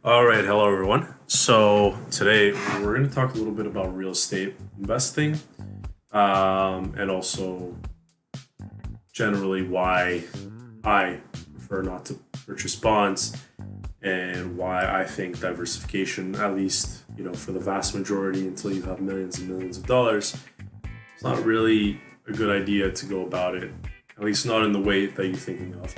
All right, hello everyone. So today we're going to talk a little bit about real estate investing, and also generally why I prefer not to purchase bonds, and why I think diversification, at least for the vast majority, until you have millions and millions of dollars, it's not really a good idea to go about it. At least not in the way that you're thinking of.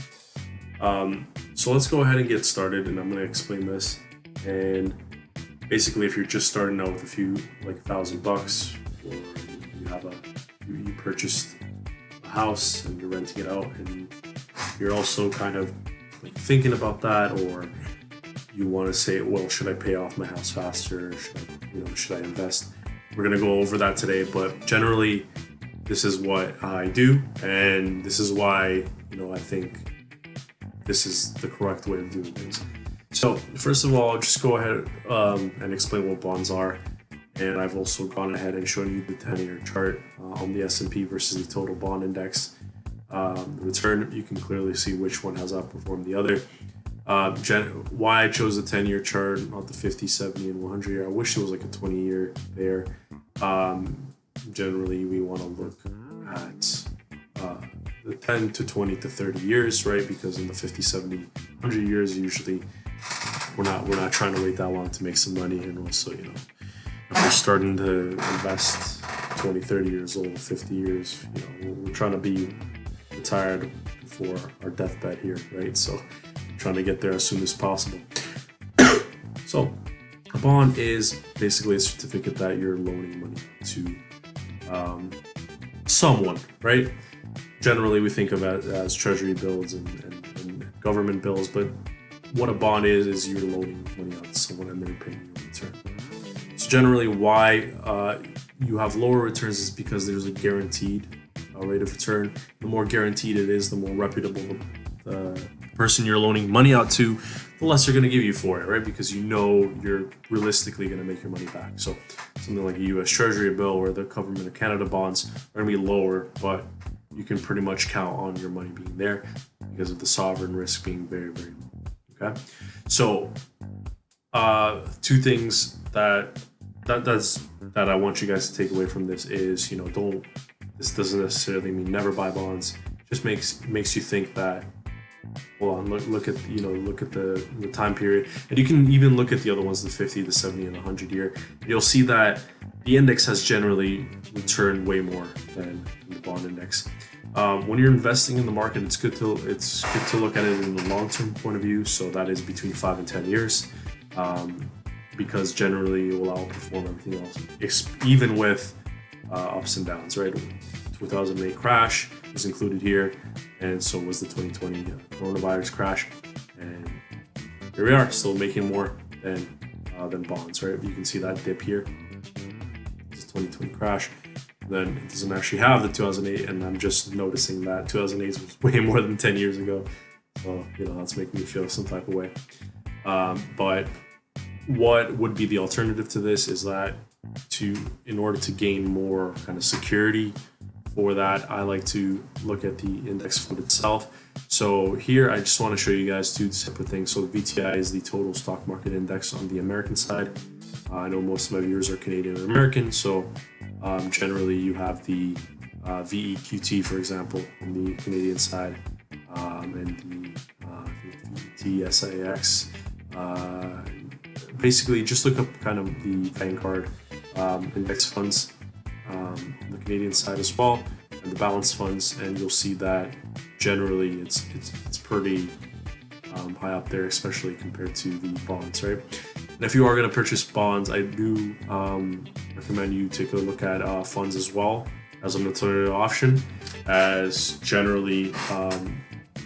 So let's go ahead and get started, and I'm going to explain this. And basically, if you're just starting out with a few, like $1,000, or you have you purchased a house and you're renting it out, and you're also kind of like thinking about that, or you want to say, well, should I pay off my house faster? Should I invest? We're going to go over that today, but generally, this is what I do, and this is why I think this is the correct way of doing things. So first of all, I'll just go ahead and explain what bonds are, and I've also gone ahead and shown you the 10-year chart on the S&P versus the total bond index. The return, you can clearly see which one has outperformed the other. Why I chose the 10-year chart, not the 50, 70, and 100-year. I wish it was like a 20-year there. Generally, we want to look at the 10 to 20 to 30 years, right? Because in the 50, 70, 100 years, usually we're not trying to wait that long to make some money. And also, if we're starting to invest 20, 30 years old, 50 years, we're trying to be retired before our deathbed here, right? So trying to get there as soon as possible. So a bond is basically a certificate that you're loaning money to someone, right? Generally, we think of it as treasury bills and government bills, but what a bond is you're loaning money out to someone and they're paying you a return. So generally, why you have lower returns is because there's a guaranteed rate of return. The more guaranteed it is, the more reputable the person you're loaning money out to, the less they're going to give you for it, right? Because you're realistically going to make your money back. So something like a U.S. Treasury bill or the government of Canada bonds are going to be lower, but you can pretty much count on your money being there because of the sovereign risk being very, very low. Okay, so two things that I want you guys to take away from this is this doesn't necessarily mean never buy bonds. Just makes you think that. Hold on, look at the time period, and you can even look at the other ones, the 50, the 70, and the 100-year. You'll see that the index has generally returned way more than the bond index. When you're investing in the market, it's good to look at it in the long-term point of view. So that is between 5 and 10 years, because generally it will outperform everything else, even with ups and downs. Right, 2008 crash is included here, and so was the 2020 coronavirus crash. And here we are, still making more than bonds. Right, you can see that dip here. It's 2020 crash. Then it doesn't actually have the 2008, and I'm just noticing that 2008 was way more than 10 years ago. So that's making me feel some type of way. But what would be the alternative to this is that in order to gain more kind of security for that, I like to look at the index fund itself. So here I just want to show you guys two separate things. So the VTI is the total stock market index on the American side. I know most of my viewers are Canadian and American, so generally you have the VEQT, for example, on the Canadian side, and the VTSIX. Basically, just look up kind of the Vanguard index funds on the Canadian side as well, and the balanced funds, and you'll see that generally it's pretty high up there, especially compared to the bonds, right? And if you are going to purchase bonds, I do recommend you take a look at funds as well as an alternative option, as generally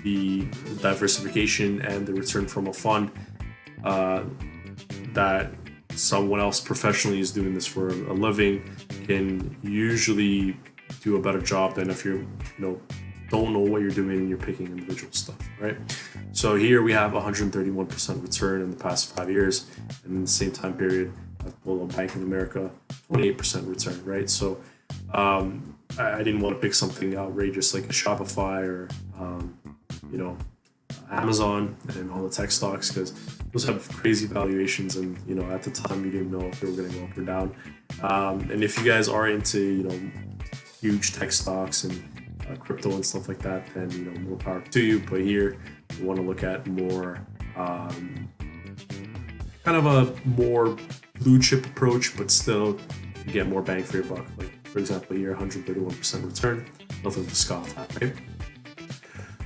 the diversification and the return from a fund that someone else professionally is doing this for a living can usually do a better job than if you don't know what you're doing and you're picking individual stuff, right? So here we have 131% return in the past 5 years, and in the same time period, I've pulled on Bank of America, 28% return, right? So I didn't want to pick something outrageous like a Shopify or Amazon and all the tech stocks, because those have crazy valuations, and at the time you didn't know if they were going to go up or down. And if you guys are into huge tech stocks and crypto and stuff like that, then more power to you. But here we want to look at more kind of a more blue chip approach, but still you get more bang for your buck. Like for example here, 131% return, nothing to scoff at, right?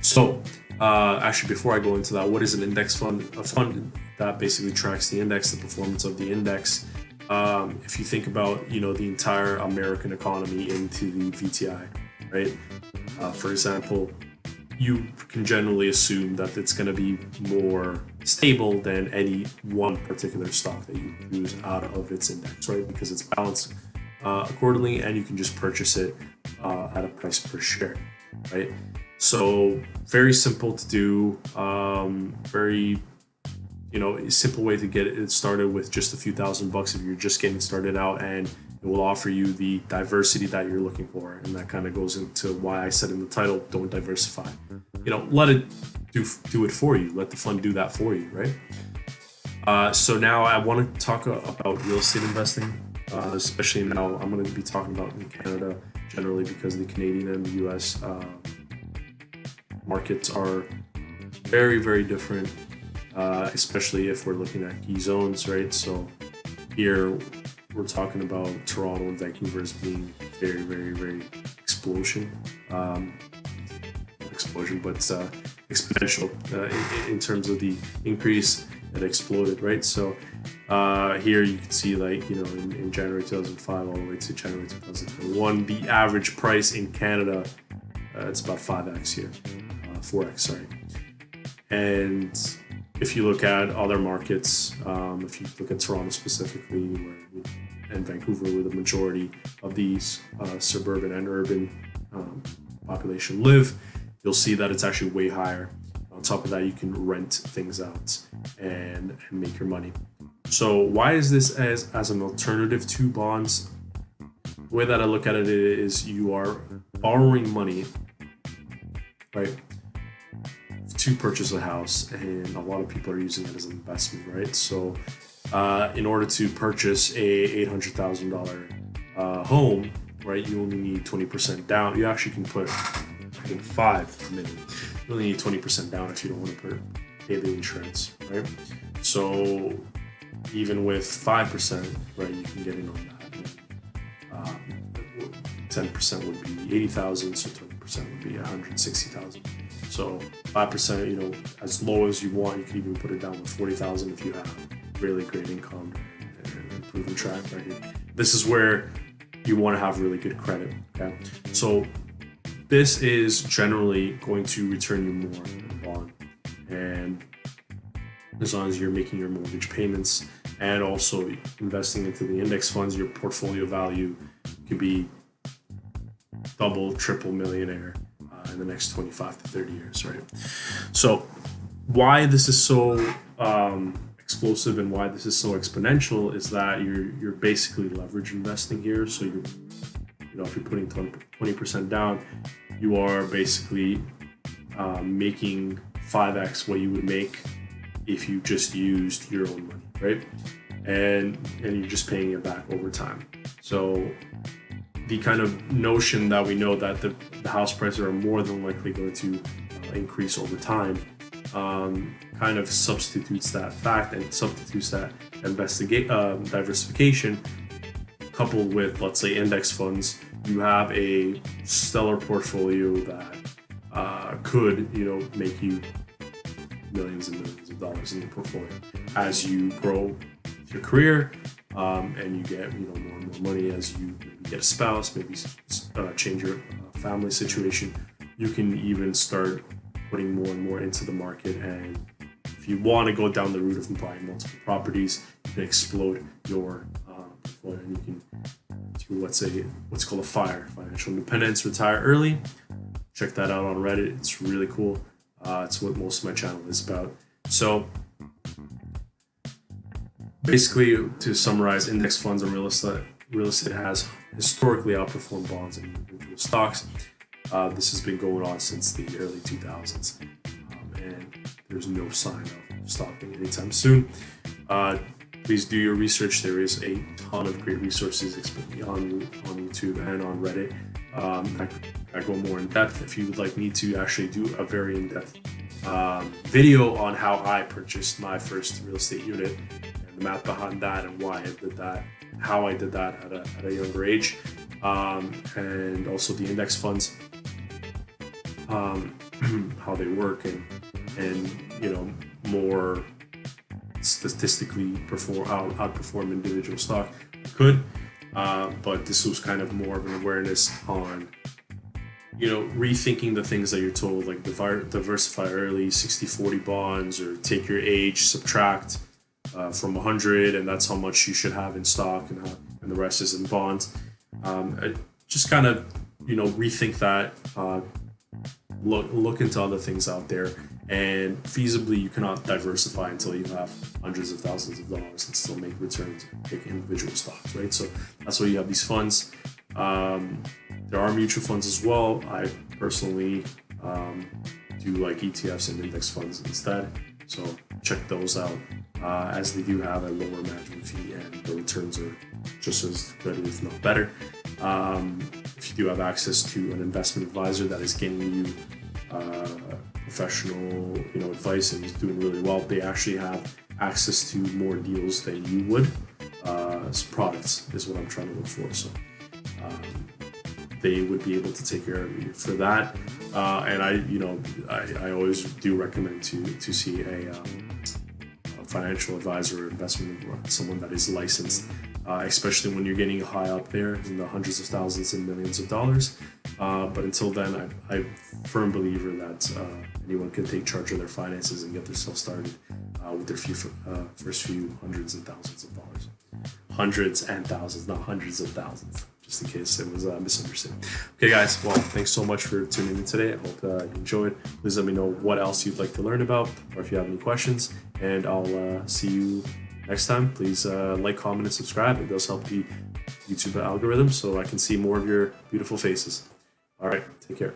So actually, before I go into that, what is an index fund? A fund that basically tracks the index, the performance of the index. If you think about the entire American economy into the VTI, right? For example, you can generally assume that it's going to be more stable than any one particular stock that you use out of its index, right? Because it's balanced accordingly, and you can just purchase it at a price per share, right? So very simple to do, very simple way to get it started with just a few $1,000 if you're just getting started out, and it will offer you the diversity that you're looking for. And that kind of goes into why I said in the title, don't diversify. Let it do it for you. Let the fund do that for you, right? So now I want to talk about real estate investing, especially now I'm going to be talking about in Canada generally, because the Canadian and the US markets are very, very different, especially if we're looking at key zones, right? So here we're talking about Toronto and Vancouver as being very, very, very exponential, but exponential in terms of the increase that exploded, right? So here you can see, like, in January 2005 all the way to January 2021, the average price in Canada, it's about 5x here, 4x, sorry. And if you look at other markets, if you look at Toronto specifically, and Vancouver, where the majority of these suburban and urban population live, you'll see that it's actually way higher. On top of that, you can rent things out and make your money. So why is this as an alternative to bonds? The way that I look at it is you are borrowing money, right, to purchase a house, and a lot of people are using it as an investment, right? So in order to purchase a $800,000 home, right, you only need 20% down. You actually can put, I think, 5 minimum. You only need 20% down if you don't want to pay the insurance, right? So even with 5%, right, you can get in on that. 10% would be 80,000, so 20% would be 160,000. So 5%, as low as you want, you can even put it down with 40,000 if you have really great income and proven track record. This is where you want to have really good credit. Okay, so this is generally going to return you more than a bond, and as long as you're making your mortgage payments and also investing into the index funds, your portfolio value can be double, triple millionaire in the next 25 to 30 years, right? So why this is so explosive and why this is so exponential is that you're basically leverage investing here. So if you're putting 20% down, you are basically making 5x what you would make if you just used your own money, right? And you're just paying it back over time. So the kind of notion that we know that the house prices are more than likely going to increase over time kind of substitutes that fact and substitutes that diversification, coupled with, let's say, index funds. You have a stellar portfolio that could make you millions and millions of dollars in your portfolio as you grow your career, and you get more and more money as you maybe get a spouse, maybe change your family situation. You can even start putting more and more into the market, and if you want to go down the route of buying multiple properties, you can explode your portfolio, and you can do what's called a FIRE, financial independence, retire early. Check that out on Reddit. It's really cool. It's what most of my channel is about. So basically, to summarize, index funds and real estate has historically outperformed bonds and individual stocks. This has been going on since the early 2000s. And there's no sign of stopping anytime soon. Please do your research. There is a ton of great resources on YouTube and on Reddit. I go more in depth. If you would like me to actually do a very in-depth video on how I purchased my first real estate unit and the math behind that and why I did that, how I did that at a younger age, and also the index funds, how they work, and more statistically outperform individual stock could, but this was kind of more of an awareness on rethinking the things that you're told, like diversify early, 60-40 bonds, or take your age, subtract from 100, and that's how much you should have in stock, and the rest is in bonds. Just kind of rethink that, look into other things out there, and feasibly you cannot diversify until you have hundreds of thousands of dollars and still make returns and pick individual stocks, right? So that's why you have these funds. There are mutual funds as well. I personally do like ETFs and index funds instead, so check those out, as they do have a lower management fee and the returns are just as good, if not better. If you do have access to an investment advisor that is getting you professional advice and is doing really well, they actually have access to more deals than you would. Products is what I'm trying to look for. So they would be able to take care of you for that. And I always do recommend to see a financial advisor or investment, someone that is licensed, especially when you're getting high up there in the hundreds of thousands and millions of dollars. But until then, I'm a firm believer that anyone can take charge of their finances and get themselves started with their first few hundreds and thousands of dollars. Hundreds and thousands, not hundreds of thousands, just in case it was misunderstood. Okay, guys, well, thanks so much for tuning in today. I hope you enjoyed. Please let me know what else you'd like to learn about, or if you have any questions, and I'll see you next time. Please like, comment, and subscribe. It does help the YouTube algorithm so I can see more of your beautiful faces. All right, take care.